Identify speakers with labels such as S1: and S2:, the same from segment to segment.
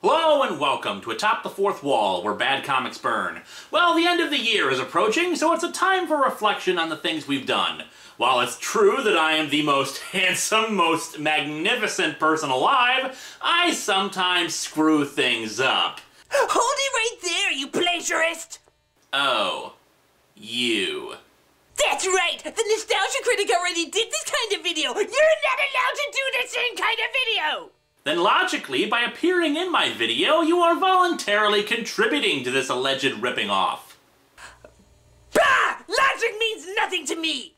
S1: Hello and welcome to Atop the Fourth Wall, where bad comics burn. Well, the end of the year is approaching, so it's a time for reflection on the things we've done. While it's true that I am the most handsome, most magnificent person alive, I sometimes screw things up.
S2: Hold it right there, you plagiarist!
S1: Oh, you.
S2: That's right! The Nostalgia Critic already did this kind of video! You're not allowed to do the same kind of video!
S1: Then logically, by appearing in my video, you are voluntarily contributing to this alleged ripping off.
S2: Bah! Logic means nothing to me!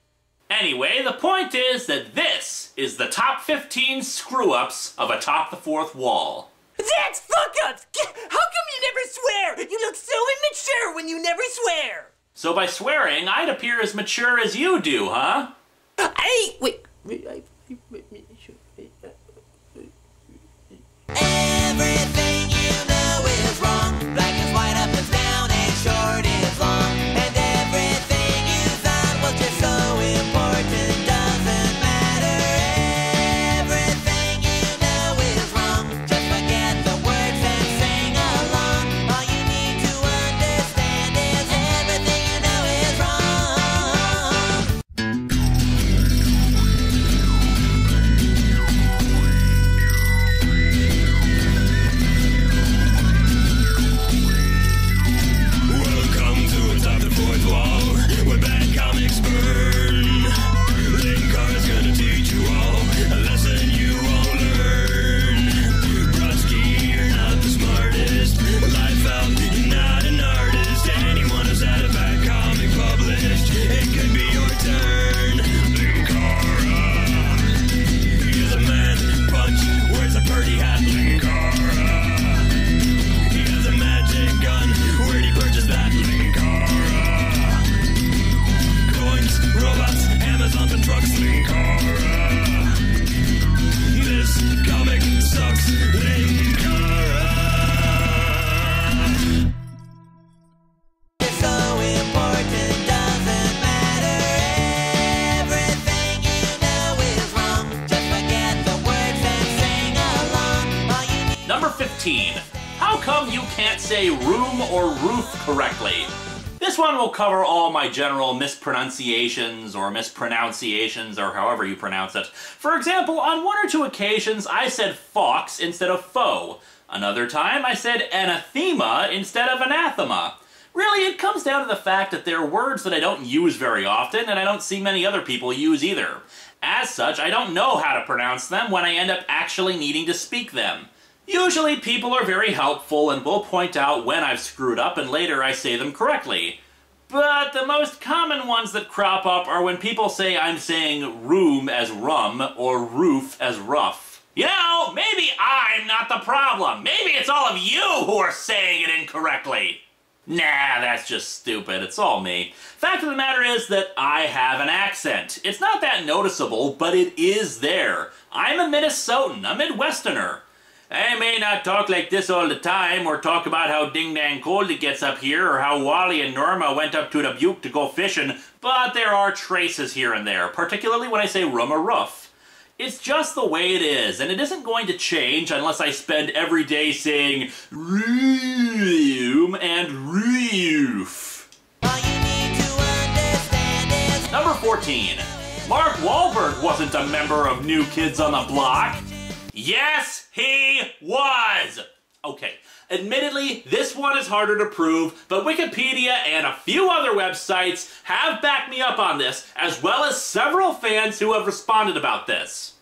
S1: Anyway, the point is that this is the top 15 screw-ups of Atop the Fourth Wall.
S2: That's fuck-ups! How come you never swear? You look so immature when you never swear!
S1: So by swearing, I'd appear as mature as you do, huh?
S2: Everything you know is wrong. Black is white, up is down, and short is long. And everything you thought was just so important doesn't matter. Everything you know is wrong. Just forget the words and sing along. All you need to understand is everything you know is wrong.
S3: Welcome to Atop the Fourth Wall, where bad comics burn. Linkara's gonna teach you all a lesson you won't learn. Brodsky, you're not the smartest. Life out, you're not an artist. Anyone who's had a bad comic published, it could be your turn. Linkara, he's a man, punch, wears a party hat. Linkara, he has a magic gun. Where'd he purchase that? Linkara. Coins, robots, Amazons and trucks. Linkara. This comic sucks. Linkara.
S2: It's so important, doesn't matter. Everything you know is wrong. Just forget the words and sing along. All you need.
S1: Number 15. How come you can't say room or roof correctly? This one will cover all my general mispronunciations or mispronunciations or however you pronounce it. For example, on one or two occasions I said fox instead of foe. Another time I said anathema instead of anathema. Really, it comes down to the fact that they're words that I don't use very often and I don't see many other people use either. As such, I don't know how to pronounce them when I end up actually needing to speak them. Usually people are very helpful and will point out when I've screwed up and later I say them correctly. But the most common ones that crop up are when people say I'm saying room as rum or roof as rough. You know, maybe I'm not the problem. Maybe it's all of you who are saying it incorrectly. Nah, that's just stupid. It's all me. Fact of the matter is that I have an accent. It's not that noticeable, but it is there. I'm a Minnesotan, a Midwesterner. I may not talk like this all the time, or talk about how ding-dang cold it gets up here, or how Wally and Norma went up to the butte to go fishing, but there are traces here and there, particularly when I say rum or roof. It's just the way it is, and it isn't going to change unless I spend every day saying room and roof.
S2: All you need to understand is.
S1: Number 14. Mark Wahlberg wasn't a member of New Kids on the Block. Yes, he was! Okay, admittedly, this one is harder to prove, but Wikipedia and a few other websites have backed me up on this, as well as several fans who have responded about this.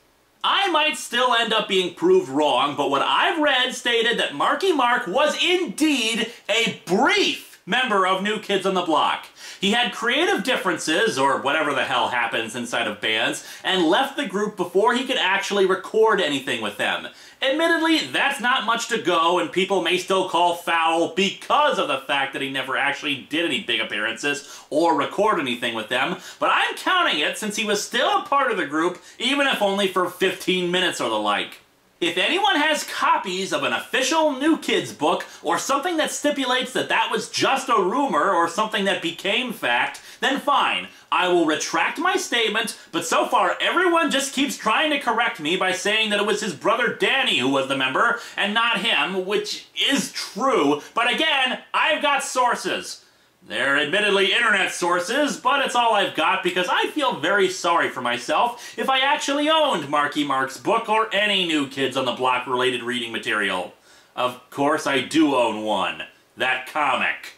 S1: I might still end up being proved wrong, but what I've read stated that Marky Mark was indeed a brief member of New Kids on the Block. He had creative differences, or whatever the hell happens inside of bands, and left the group before he could actually record anything with them. Admittedly, that's not much to go, and people may still call foul because of the fact that he never actually did any big appearances or record anything with them, but I'm counting it since he was still a part of the group, even if only for 15 minutes or the like. If anyone has copies of an official New Kids book or something that stipulates that that was just a rumor or something that became fact, then fine. I will retract my statement, but so far everyone just keeps trying to correct me by saying that it was his brother Danny who was the member and not him, which is true, but again, I've got sources. They're admittedly internet sources, but it's all I've got because I feel very sorry for myself if I actually owned Marky Mark's book or any New Kids on the Block related reading material. Of course I do own one. That comic.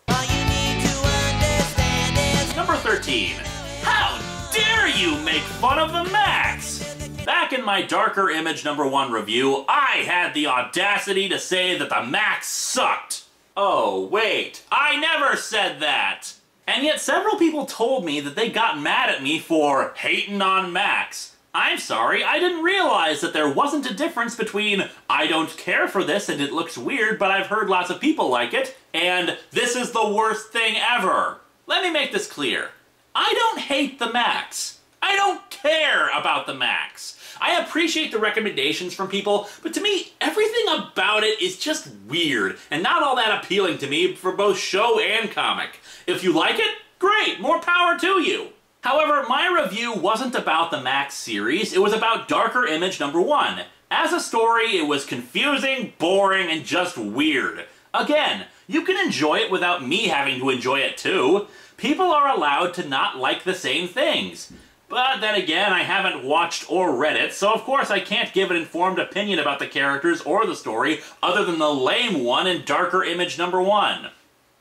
S2: All you need to understand is
S1: Number 13. How dare you make fun of the Maxx? Back in my Darker Image #1 review, I had the audacity to say that the Maxx sucked. Oh, wait, I never said that! And yet several people told me that they got mad at me for hating on Maxx. I'm sorry, I didn't realize that there wasn't a difference between I don't care for this and it looks weird but I've heard lots of people like it, and this is the worst thing ever. Let me make this clear. I don't hate the Maxx. I don't care about the Maxx. I appreciate the recommendations from people, but to me, everything about it is just weird, and not all that appealing to me for both show and comic. If you like it, great, more power to you. However, my review wasn't about the Maxx series, it was about Darker Image #1. As a story, it was confusing, boring, and just weird. Again, you can enjoy it without me having to enjoy it too. People are allowed to not like the same things. But then again, I haven't watched or read it, so of course I can't give an informed opinion about the characters or the story other than the lame one in Darker Image #1.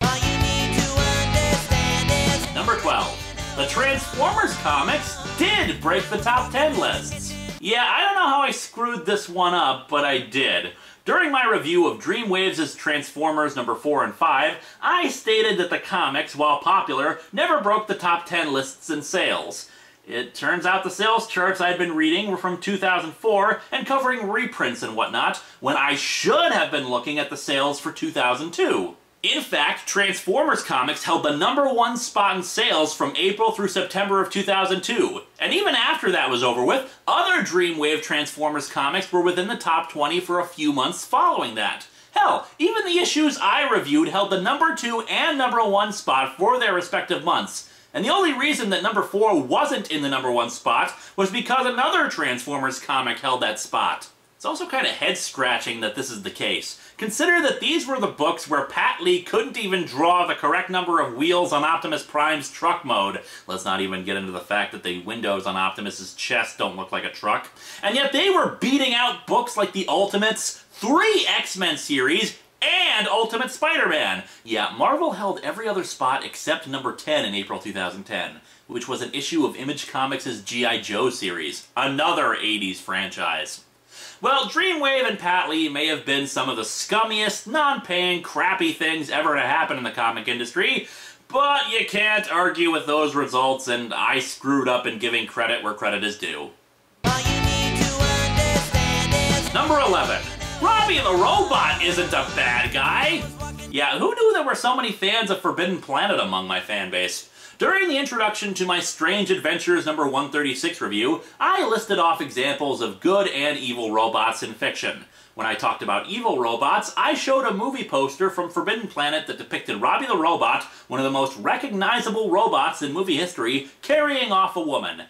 S2: all you need to understand is
S1: Number 12. The Transformers comics did break the top 10 lists. Yeah, I don't know how I screwed this one up, but I did. During my review of Dreamwaves' Transformers #4 and 5, I stated that the comics, while popular, never broke the top 10 lists in sales. It turns out the sales charts I'd been reading were from 2004 and covering reprints and whatnot, when I should have been looking at the sales for 2002. In fact, Transformers comics held the #1 spot in sales from April through September of 2002. And even after that was over with, other Dreamwave Transformers comics were within the top 20 for a few months following that. Hell, even the issues I reviewed held the #2 and #1 spot for their respective months. And the only reason that #4 wasn't in the #1 spot was because another Transformers comic held that spot. It's also kind of head-scratching that this is the case. Consider that these were the books where Pat Lee couldn't even draw the correct number of wheels on Optimus Prime's truck mode. Let's not even get into the fact that the windows on Optimus's chest don't look like a truck. And yet they were beating out books like the Ultimates, 3 X-Men series, and Ultimate Spider-Man. Yeah, Marvel held every other spot except number 10 in April 2010, which was an issue of Image Comics' G.I. Joe series, another 80s franchise. Well, Dreamwave and Pat Lee may have been some of the scummiest, non-paying, crappy things ever to happen in the comic industry, but you can't argue with those results, and I screwed up in giving credit where credit is due.
S2: all you need to understand is
S1: Number 11. Robby the Robot isn't a bad guy! Yeah, who knew there were so many fans of Forbidden Planet among my fanbase? During the introduction to my Strange Adventures #136 review, I listed off examples of good and evil robots in fiction. When I talked about evil robots, I showed a movie poster from Forbidden Planet that depicted Robby the Robot, one of the most recognizable robots in movie history, carrying off a woman.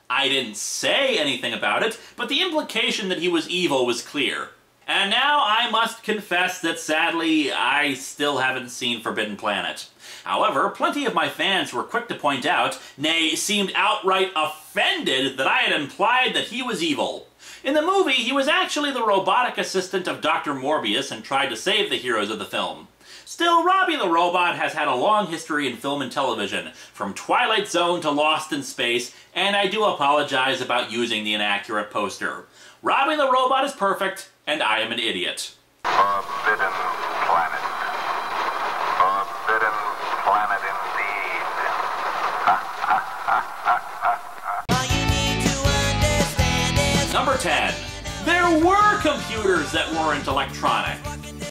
S1: I didn't say anything about it, but the implication that he was evil was clear. And now I must confess that sadly, I still haven't seen Forbidden Planet. However, plenty of my fans were quick to point out, nay, seemed outright offended that I had implied that he was evil. In the movie, he was actually the robotic assistant of Dr. Morbius and tried to save the heroes of the film. Still, Robby the Robot has had a long history in film and television, from Twilight Zone to Lost in Space, and I do apologize about using the inaccurate poster. Robby the Robot is perfect, and I am an idiot.
S4: Forbidden planet. Forbidden planet indeed.
S2: all you need to understand is
S1: Number 10. There were computers that weren't electronic.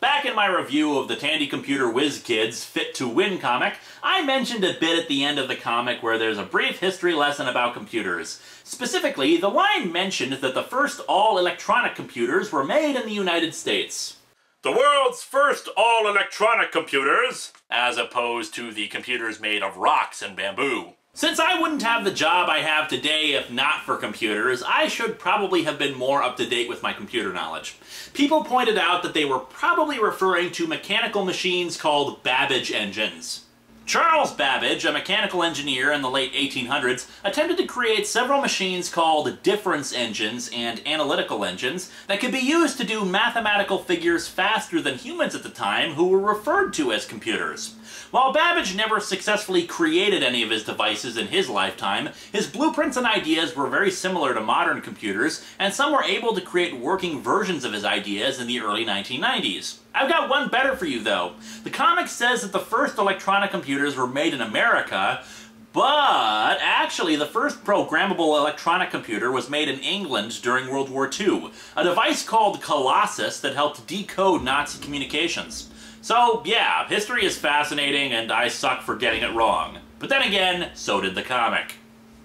S1: Back in in my review of the Tandy Computer Whiz Kids Fit to Win comic, I mentioned a bit at the end of the comic where there's a brief history lesson about computers. Specifically, the line mentioned that the first all-electronic computers were made in the United States. The world's first all-electronic computers, as opposed to the computers made of rocks and bamboo. Since I wouldn't have the job I have today if not for computers, I should probably have been more up-to-date with my computer knowledge. People pointed out that they were probably referring to mechanical machines called Babbage engines. Charles Babbage, a mechanical engineer in the late 1800s, attempted to create several machines called difference engines and analytical engines that could be used to do mathematical figures faster than humans at the time who were referred to as computers. While Babbage never successfully created any of his devices in his lifetime, his blueprints and ideas were very similar to modern computers, and some were able to create working versions of his ideas in the early 1990s. I've got one better for you, though. The comic says that the first electronic computers were made in America, but actually the first programmable electronic computer was made in England during World War II, a device called Colossus that helped decode Nazi communications. So, yeah, history is fascinating, and I suck for getting it wrong. But then again, so did the comic.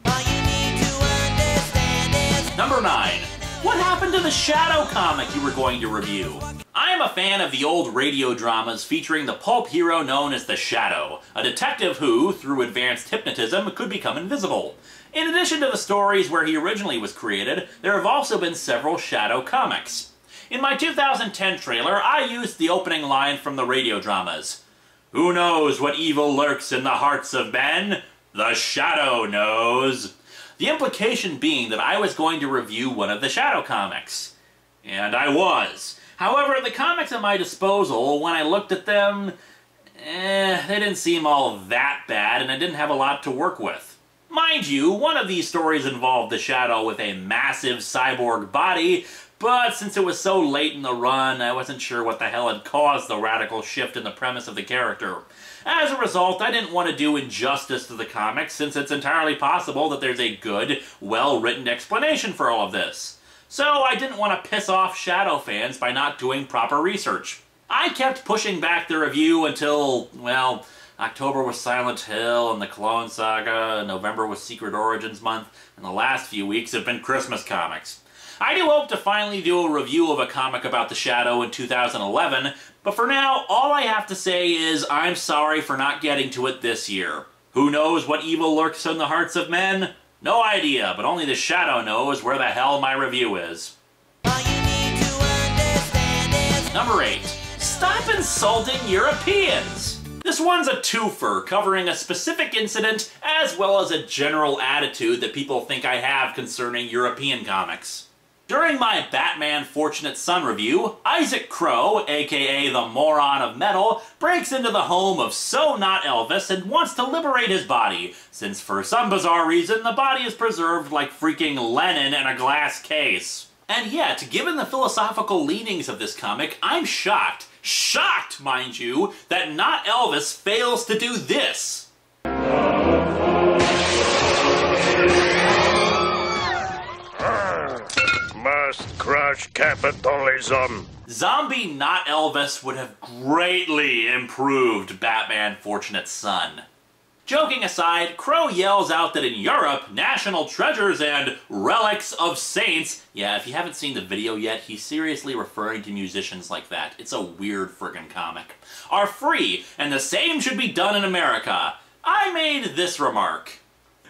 S2: All you need to understand is
S1: Number 9. What happened to the Shadow comic you were going to review? I am a fan of the old radio dramas featuring the pulp hero known as the Shadow, a detective who, through advanced hypnotism, could become invisible. In addition to the stories where he originally was created, there have also been several Shadow comics. In my 2010 trailer, I used the opening line from the radio dramas. Who knows what evil lurks in the hearts of men? The Shadow knows. The implication being that I was going to review one of the Shadow comics. And I was. However, the comics at my disposal, when I looked at them, they didn't seem all that bad, and I didn't have a lot to work with. Mind you, one of these stories involved the Shadow with a massive cyborg body, but since it was so late in the run, I wasn't sure what the hell had caused the radical shift in the premise of the character. As a result, I didn't want to do injustice to the comic, since it's entirely possible that there's a good, well-written explanation for all of this. So I didn't want to piss off Shadow fans by not doing proper research. I kept pushing back the review until, well, October was Silent Hill and the Clone Saga, November was Secret Origins month, and the last few weeks have been Christmas comics. I do hope to finally do a review of a comic about the Shadow in 2011, but for now, all I have to say is I'm sorry for not getting to it this year. Who knows what evil lurks in the hearts of men? No idea, but only the Shadow knows where the hell my review is.
S2: all you need to understand is
S1: Number 8. Stop insulting Europeans! This one's a twofer, covering a specific incident as well as a general attitude that people think I have concerning European comics. During my Batman Fortunate Son review, Isaac Crow, aka the Moron of Metal, breaks into the home of So Not Elvis and wants to liberate his body, since for some bizarre reason the body is preserved like freaking Lenin in a glass case. And yet, given the philosophical leanings of this comic, I'm shocked, mind you, that Not Elvis fails to do this.
S5: Must crush capitalism.
S1: Zombie Not Elvis would have greatly improved Batman Fortunate Son. Joking aside, Crow yells out that in Europe, national treasures and relics of saints, yeah, if you haven't seen the video yet, he's seriously referring to musicians like that. It's a weird friggin' comic. Are free, and the same should be done in America. I made this remark.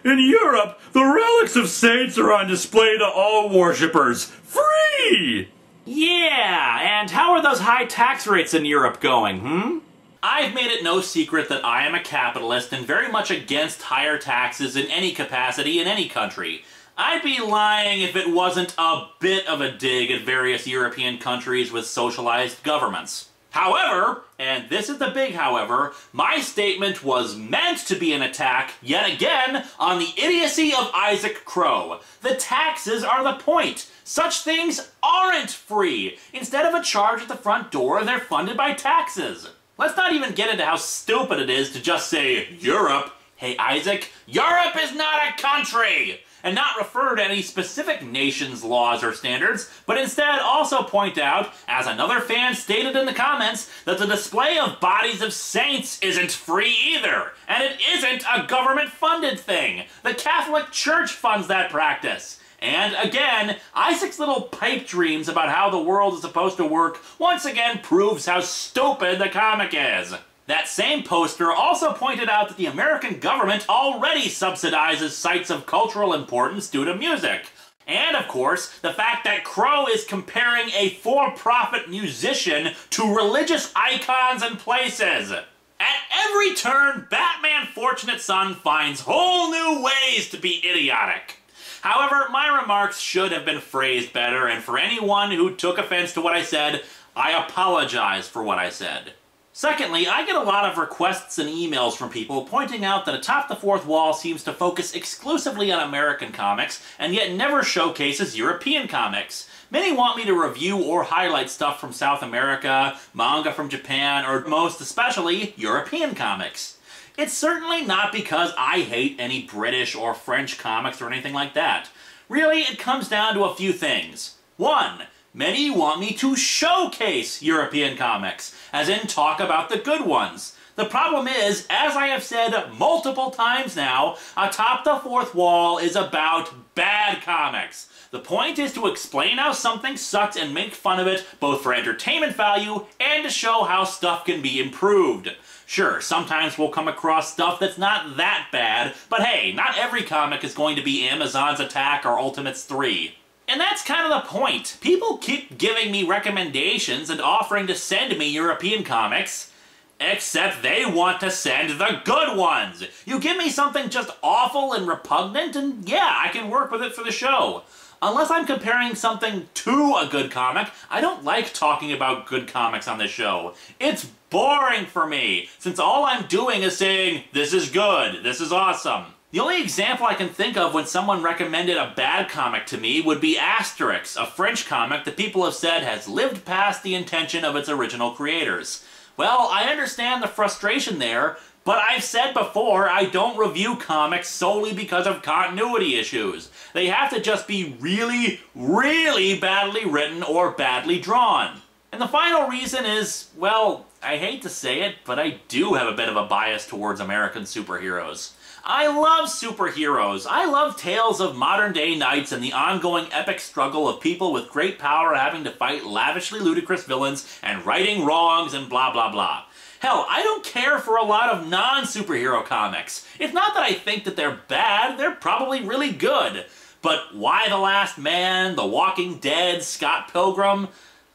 S6: In Europe, the relics of saints are on display to all worshippers. Free!
S1: Yeah, and how are those high tax rates in Europe going, I've made it no secret that I am a capitalist and very much against higher taxes in any capacity in any country. I'd be lying if it wasn't a bit of a dig at various European countries with socialized governments. However, and this is the big however, my statement was meant to be an attack, yet again, on the idiocy of Isaac Crow. The taxes are the point. Such things aren't free. Instead of a charge at the front door, they're funded by taxes. Let's not even get into how stupid it is to just say, Europe. Hey Isaac, Europe is not a country! and not refer to any specific nation's laws or standards, but instead also point out, as another fan stated in the comments, that the display of bodies of saints isn't free either, and it isn't a government-funded thing. The Catholic Church funds that practice. And again, Isaac's little pipe dreams about how the world is supposed to work once again proves how stupid the comic is. That same poster also pointed out that the American government already subsidizes sites of cultural importance due to music. And, of course, the fact that Crow is comparing a for-profit musician to religious icons and places. At every turn, Batman Fortunate Son finds whole new ways to be idiotic. However, my remarks should have been phrased better, and for anyone who took offense to what I said, I apologize for what I said. Secondly, I get a lot of requests and emails from people pointing out that Atop the Fourth Wall seems to focus exclusively on American comics, and yet never showcases European comics. Many want me to review or highlight stuff from South America, manga from Japan, or most especially, European comics. It's certainly not because I hate any British or French comics or anything like that. Really, it comes down to a few things. 1. Many want me to showcase European comics, as in talk about the good ones. The problem is, as I have said multiple times now, Atop the Fourth Wall is about bad comics. The point is to explain how something sucks and make fun of it, both for entertainment value and to show how stuff can be improved. Sure, sometimes we'll come across stuff that's not that bad, but hey, not every comic is going to be Amazon's Attack or Ultimates 3. And that's kind of the point. People keep giving me recommendations and offering to send me European comics, except they want to send the good ones. You give me something just awful and repugnant, and yeah, I can work with it for the show. Unless I'm comparing something to a good comic, I don't like talking about good comics on this show. It's boring for me, since all I'm doing is saying, this is good, this is awesome. The only example I can think of when someone recommended a bad comic to me would be Asterix, a French comic that people have said has lived past the intention of its original creators. Well, I understand the frustration there, but I've said before I don't review comics solely because of continuity issues. They have to just be really, really badly written or badly drawn. And the final reason is, well, I hate to say it, but I do have a bit of a bias towards American superheroes. I love superheroes. I love tales of modern-day knights and the ongoing epic struggle of people with great power having to fight lavishly ludicrous villains and righting wrongs and blah blah blah. Hell, I don't care for a lot of non-superhero comics. It's not that I think that they're bad, they're probably really good. But Y the Last Man, The Walking Dead, Scott Pilgrim,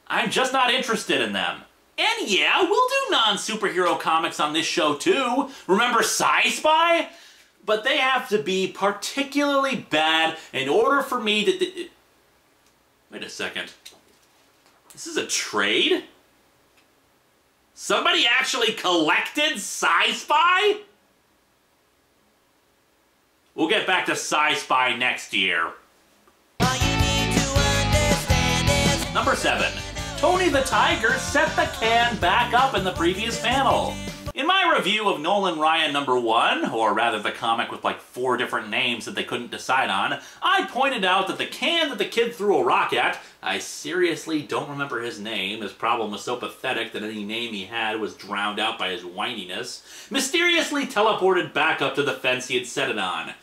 S1: I'm just not interested in them. And yeah, we'll do non-superhero comics on this show too. Remember Sci-Spy? But they have to be particularly bad in order for me to... Wait a second. This is a trade? Somebody actually collected Sci-Spy? We'll get back to Sci-Spy next year.
S2: All you need to understand is
S1: Number 7. Tony the Tiger set the can back up in the previous panel. In my review of Nolan Ryan #1, or rather the comic with like 4 different names that they couldn't decide on, I pointed out that the can that the kid threw a rock at, I seriously don't remember his name, his problem was so pathetic that any name he had was drowned out by his whininess, mysteriously teleported back up to the fence he had set it on.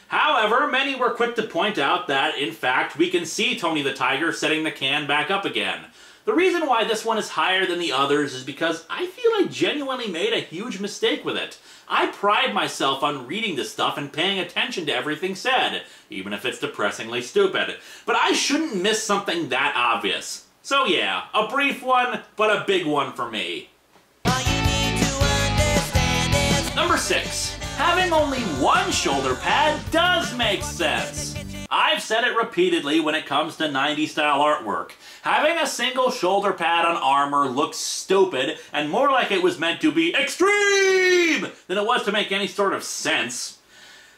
S1: However, many were quick to point out that, in fact, we can see Tony the Tiger setting the can back up again. The reason why this one is higher than the others is because I feel I genuinely made a huge mistake with it. I pride myself on reading this stuff and paying attention to everything said, even if it's depressingly stupid. But I shouldn't miss something that obvious. So yeah, a brief one, but a big one for me.
S2: all you need to understand is
S1: Number 6. Having only one shoulder pad does make sense. I've said it repeatedly when it comes to 90s style artwork. Having a single shoulder pad on armor looks stupid and more like it was meant to be extreme than it was to make any sort of sense.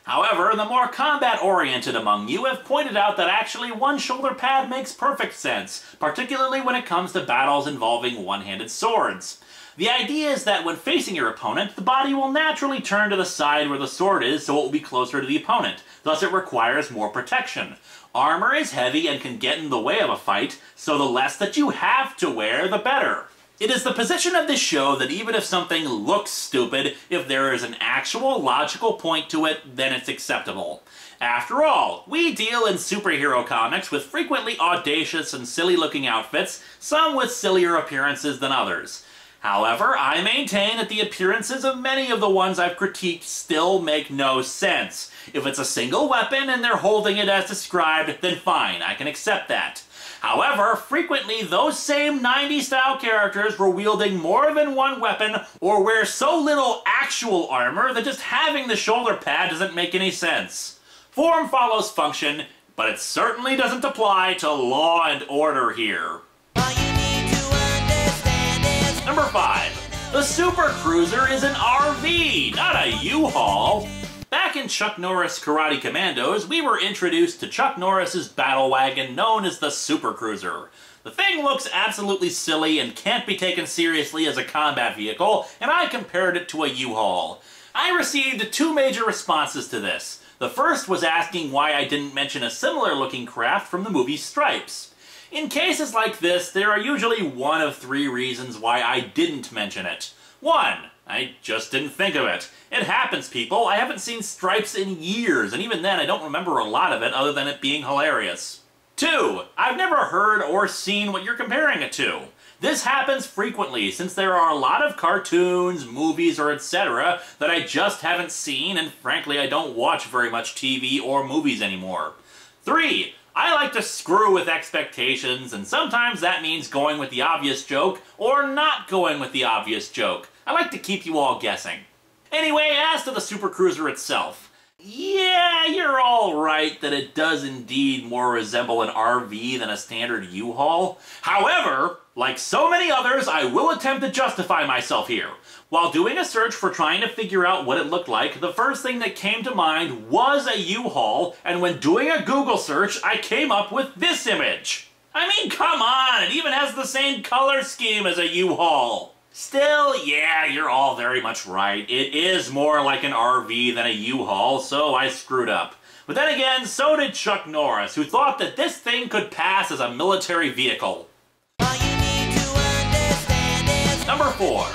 S1: However, the more combat-oriented among you have pointed out that actually one shoulder pad makes perfect sense, particularly when it comes to battles involving one-handed swords. The idea is that when facing your opponent, the body will naturally turn to the side where the sword is, so it will be closer to the opponent. Thus it requires more protection. Armor is heavy and can get in the way of a fight, so the less that you have to wear, the better. It is the position of this show that even if something looks stupid, if there is an actual logical point to it, then it's acceptable. After all, we deal in superhero comics with frequently audacious and silly-looking outfits, some with sillier appearances than others. However, I maintain that the appearances of many of the ones I've critiqued still make no sense. If it's a single weapon and they're holding it as described, then fine, I can accept that. However, frequently those same 90s-style characters were wielding more than one weapon or wear so little actual armor that just having the shoulder pad doesn't make any sense. Form follows function, but it certainly doesn't apply to Law and Order here. Number 5. The Super Cruiser is an RV, not a U-Haul. Back in Chuck Norris Karate Commandos, we were introduced to Chuck Norris's battle wagon known as the Super Cruiser. The thing looks absolutely silly and can't be taken seriously as a combat vehicle, and I compared it to a U-Haul. I received 2 major responses to this. The first was asking why I didn't mention a similar looking craft from the movie Stripes. In cases like this, there are usually one of 3 reasons why I didn't mention it. 1. I just didn't think of it. It happens, people. I haven't seen Stripes in years, and even then I don't remember a lot of it other than it being hilarious. 2. I've never heard or seen what you're comparing it to. This happens frequently, since there are a lot of cartoons, movies, or etc. that I just haven't seen, and frankly I don't watch very much TV or movies anymore. 3. I like to screw with expectations, and sometimes that means going with the obvious joke, or not going with the obvious joke. I like to keep you all guessing. Anyway, as to the Super Cruiser itself. Yeah, you're all right that it does indeed more resemble an RV than a standard U-Haul. However, like so many others, I will attempt to justify myself here. While doing a search for trying to figure out what it looked like, the first thing that came to mind was a U-Haul, and when doing a Google search, I came up with this image. I mean, come on, it even has the same color scheme as a U-Haul. Still, yeah, you're all very much right. It is more like an RV than a U-Haul, so I screwed up. But then again, so did Chuck Norris, who thought that this thing could pass as a military vehicle. Number 4.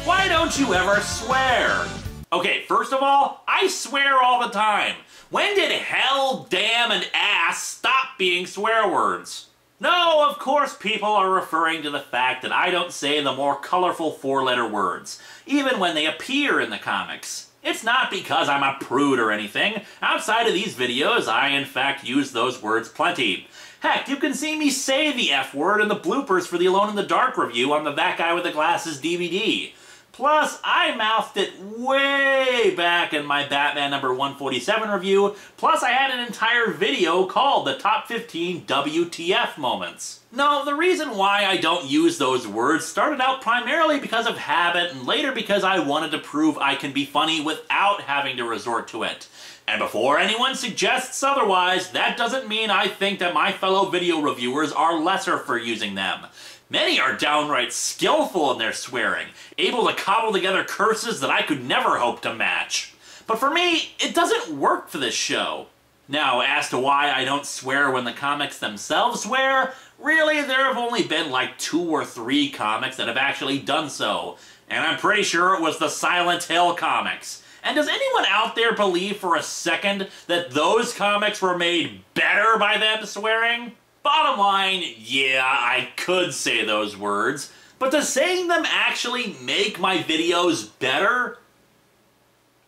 S1: Why don't you ever swear? Okay, first of all, I swear all the time. When did hell, damn, and ass stop being swear words? No, of course people are referring to the fact that I don't say the more colorful 4-letter words, even when they appear in the comics. It's not because I'm a prude or anything. Outside of these videos, I in fact use those words plenty. Heck, you can see me say the F word in the bloopers for the Alone in the Dark review on the That Guy with the Glasses DVD. Plus, I mouthed it way back in my Batman number 147 review, plus I had an entire video called the Top 15 WTF Moments. No, the reason why I don't use those words started out primarily because of habit and later because I wanted to prove I can be funny without having to resort to it. And before anyone suggests otherwise, that doesn't mean I think that my fellow video reviewers are lesser for using them. Many are downright skillful in their swearing, able to cobble together curses that I could never hope to match. But for me, it doesn't work for this show. Now, as to why I don't swear when the comics themselves swear, really, there have only been like 2 or 3 comics that have actually done so. And I'm pretty sure it was the Silent Hill comics. And does anyone out there believe for a second that those comics were made better by them swearing? Bottom line, yeah, I could say those words, but does saying them actually make my videos better?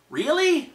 S1: Really?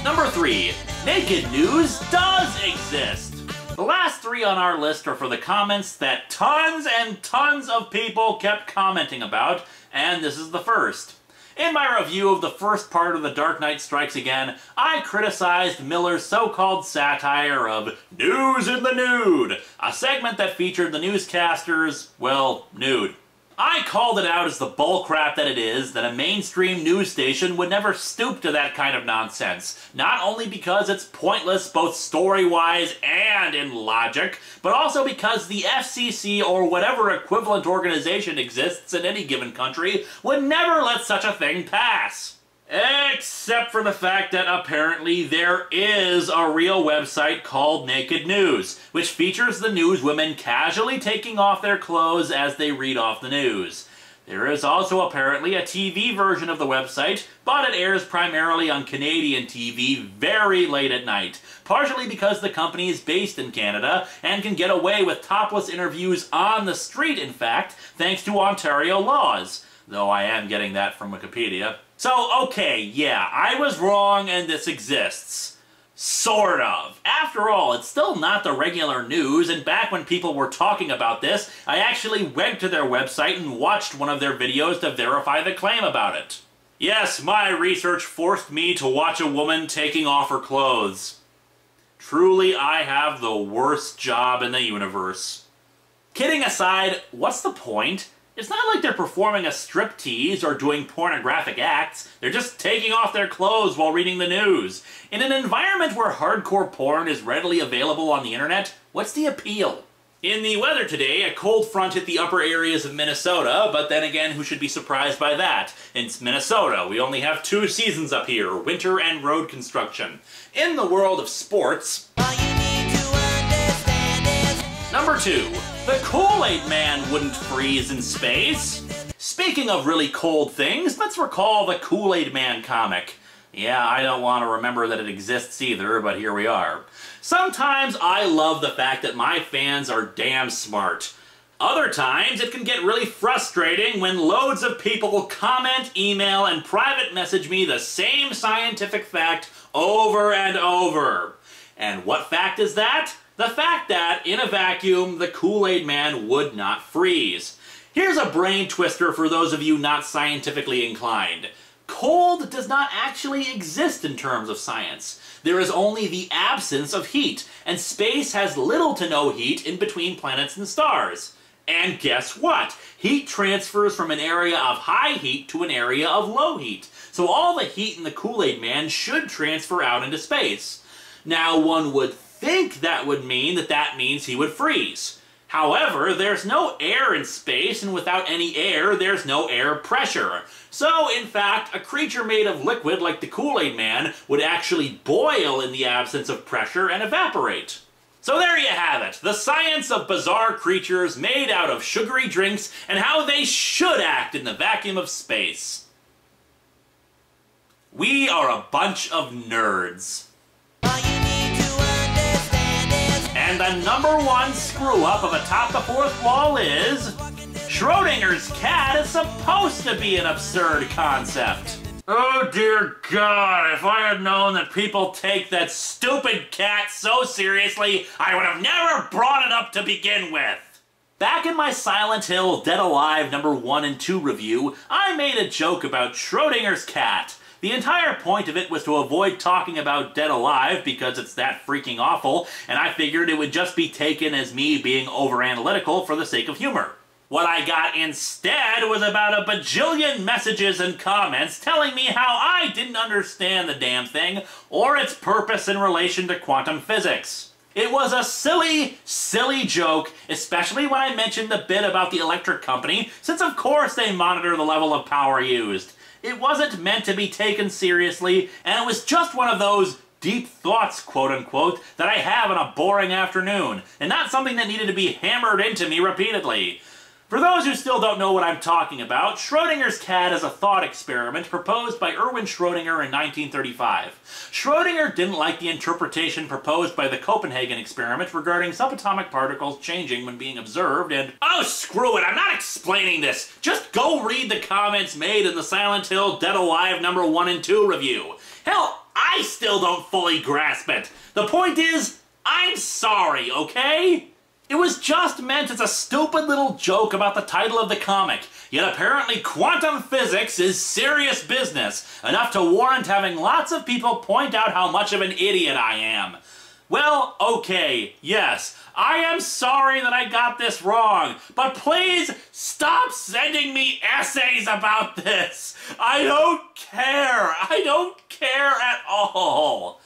S1: Number 3. Naked news does exist. The last 3 on our list are for the comments that tons and tons of people kept commenting about, and this is the first. In my review of the first part of The Dark Knight Strikes Again, I criticized Miller's so-called satire of News in the Nude, a segment that featured the newscasters, well, nude. I called it out as the bullcrap that it is, that a mainstream news station would never stoop to that kind of nonsense, not only because it's pointless both story-wise and in logic, but also because the FCC or whatever equivalent organization exists in any given country would never let such a thing pass. Except for the fact that apparently there is a real website called Naked News, which features the newswomen casually taking off their clothes as they read off the news. There is also apparently a TV version of the website, but it airs primarily on Canadian TV very late at night, partially because the company is based in Canada and can get away with topless interviews on the street, in fact, thanks to Ontario laws. Though I am getting that from Wikipedia. So, okay, yeah, I was wrong and this exists. Sort of. After all, it's still not the regular news, and back when people were talking about this, I actually went to their website and watched one of their videos to verify the claim about it. Yes, my research forced me to watch a woman taking off her clothes. Truly, I have the worst job in the universe. Kidding aside, what's the point? It's not like they're performing a striptease or doing pornographic acts. They're just taking off their clothes while reading the news. In an environment where hardcore porn is readily available on the internet, what's the appeal? In the weather today, a cold front hit the upper areas of Minnesota, but then again, who should be surprised by that? It's Minnesota. We only have 2 seasons up here, winter and road construction. In the world of sports...
S2: All you need to understand is
S1: Number 2. The Kool-Aid Man wouldn't freeze in space. Speaking of really cold things, let's recall the Kool-Aid Man comic. Yeah, I don't want to remember that it exists either, but here we are. Sometimes I love the fact that my fans are damn smart. Other times it can get really frustrating when loads of people comment, email, and private message me the same scientific fact over and over. And what fact is that? The fact that, in a vacuum, the Kool-Aid Man would not freeze. Here's a brain twister for those of you not scientifically inclined. Cold does not actually exist in terms of science. There is only the absence of heat, and space has little to no heat in between planets and stars. And guess what? Heat transfers from an area of high heat to an area of low heat. So all the heat in the Kool-Aid Man should transfer out into space. Now, one would think that would mean that means he would freeze. However, there's no air in space, and without any air, there's no air pressure. So, in fact, a creature made of liquid like the Kool-Aid Man would actually boil in the absence of pressure and evaporate. So there you have it, the science of bizarre creatures made out of sugary drinks and how they should act in the vacuum of space. We are a bunch of nerds.
S2: all you need to understand is
S1: And the number 1 screw-up of Atop the Fourth Wall is... Schrodinger's cat is supposed to be an absurd concept. Oh dear God, if I had known that people take that stupid cat so seriously, I would have never brought it up to begin with. Back in my Silent Hill Dead Alive number 1 and 2 review, I made a joke about Schrodinger's cat. The entire point of it was to avoid talking about Dead Alive because it's that freaking awful, and I figured it would just be taken as me being over-analytical for the sake of humor. What I got instead was about a bajillion messages and comments telling me how I didn't understand the damn thing or its purpose in relation to quantum physics. It was a silly, silly joke, especially when I mentioned the bit about the electric company, since of course they monitor the level of power used. It wasn't meant to be taken seriously, and it was just one of those deep thoughts, quote-unquote, that I have on a boring afternoon, and not something that needed to be hammered into me repeatedly. For those who still don't know what I'm talking about, Schrodinger's cat is a thought experiment proposed by Erwin Schrodinger in 1935. Schrodinger didn't like the interpretation proposed by the Copenhagen experiment regarding subatomic particles changing when being observed, and... Oh, screw it, I'm not explaining this! Just go read the comments made in the Silent Hill Dead Alive number 1 and 2 review. Hell, I still don't fully grasp it. The point is, I'm sorry, okay? It was just meant as a stupid little joke about the title of the comic, yet apparently quantum physics is serious business, enough to warrant having lots of people point out how much of an idiot I am. Well, okay, yes, I am sorry that I got this wrong, but please stop sending me essays about this. I don't care. I don't care at all.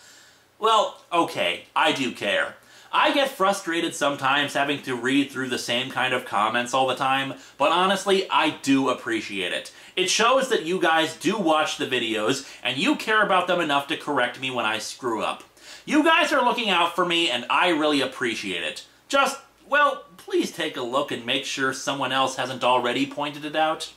S1: Well, okay, I do care. I get frustrated sometimes having to read through the same kind of comments all the time, but honestly, I do appreciate it. It shows that you guys do watch the videos, and you care about them enough to correct me when I screw up. You guys are looking out for me, and I really appreciate it. Just, well, please take a look and make sure someone else hasn't already pointed it out.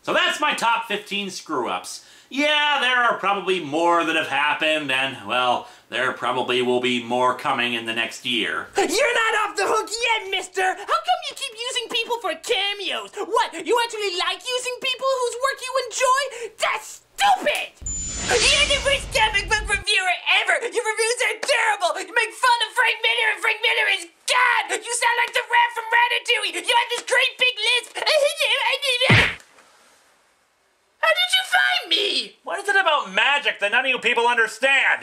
S1: So that's my top 15 screw-ups. Yeah, there are probably more that have happened, and, well, there probably will be more coming in the next year.
S7: You're not off the hook yet, mister! How come you keep using people for cameos? What, you actually like using people whose work you enjoy? That's stupid! You're the worst comic book reviewer ever! Your reviews are terrible! You make fun of Frank Miller, and Frank Miller is God! You sound like the rat from Ratatouille! You have this great big lisp! How did you find me?
S1: What is it about magic that none of you people understand?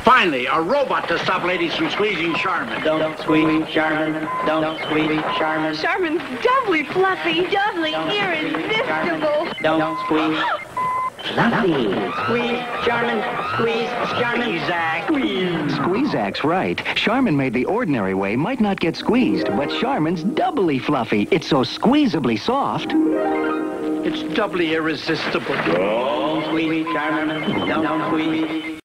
S8: Finally, a robot to stop ladies from squeezing Charmin.
S9: Don't squeeze Charmin. Don't squeeze Charmin.
S10: Charmin's doubly fluffy, doubly irresistible.
S9: Don't squeeze. Fluffy. Squeeze Charmin. Squeeze Charmin.
S8: Squeeze.
S11: Squeezack's right. Charmin made the ordinary way might not get squeezed, but Charmin's doubly fluffy. It's so squeezably soft.
S8: It's doubly irresistible.
S9: Don't squeeze Charmin. Don't squeeze.